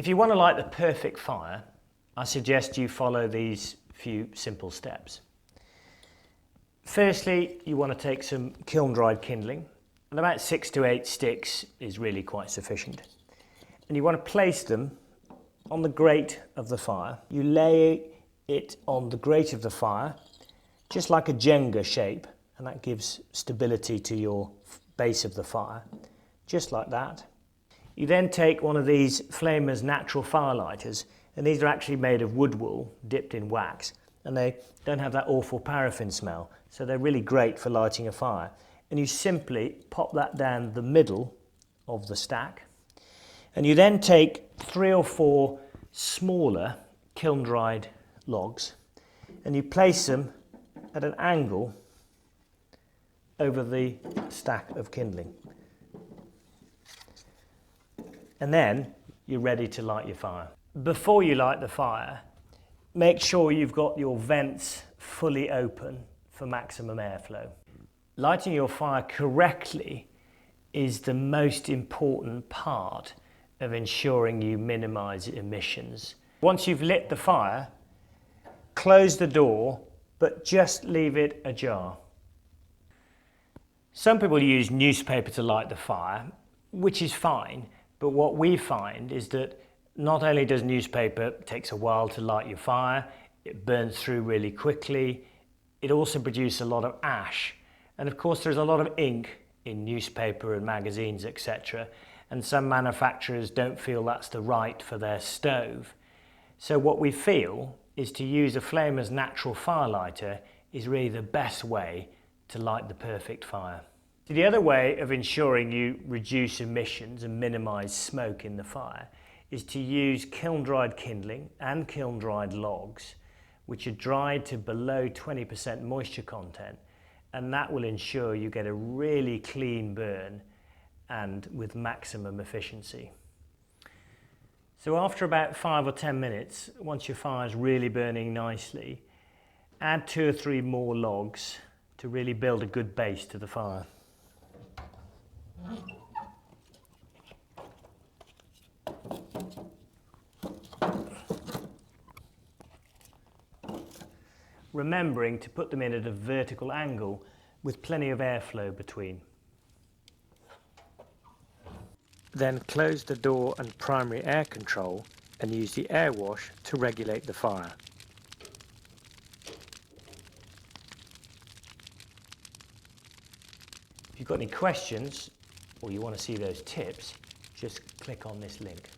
If you want to light the perfect fire, I suggest you follow these few simple steps. Firstly, you want to take some kiln-dried kindling, and about 6 to 8 sticks is really quite sufficient. And you want to place them on the grate of the fire. You lay it on the grate of the fire, just like a Jenga shape, and that gives stability to your base of the fire, just like that. You then take one of these Flamer's natural fire lighters, and these are actually made of wood wool dipped in wax, and they don't have that awful paraffin smell, so they're really great for lighting a fire. And you simply pop that down the middle of the stack, and you then take 3 or 4 smaller kiln-dried logs, and you place them at an angle over the stack of kindling. And then you're ready to light your fire. Before you light the fire, make sure you've got your vents fully open for maximum airflow. Lighting your fire correctly is the most important part of ensuring you minimize emissions. Once you've lit the fire, close the door, but just leave it ajar. Some people use newspaper to light the fire, which is fine, but what we find is that not only does newspaper takes a while to light your fire, it burns through really quickly, it also produces a lot of ash. And of course there's a lot of ink in newspaper and magazines, etc. And some manufacturers don't feel that's the right for their stove. So what we feel is to use a Flamer's natural fire lighter is really the best way to light the perfect fire. The other way of ensuring you reduce emissions and minimize smoke in the fire is to use kiln-dried kindling and kiln-dried logs, which are dried to below 20% moisture content, and that will ensure you get a really clean burn and with maximum efficiency. So after about 5 or 10 minutes, once your fire is really burning nicely, add 2 or 3 more logs to really build a good base to the fire. Remembering to put them in at a vertical angle with plenty of airflow between. Then close the door and primary air control and use the air wash to regulate the fire. If you've got any questions or you want to see those tips, just click on this link.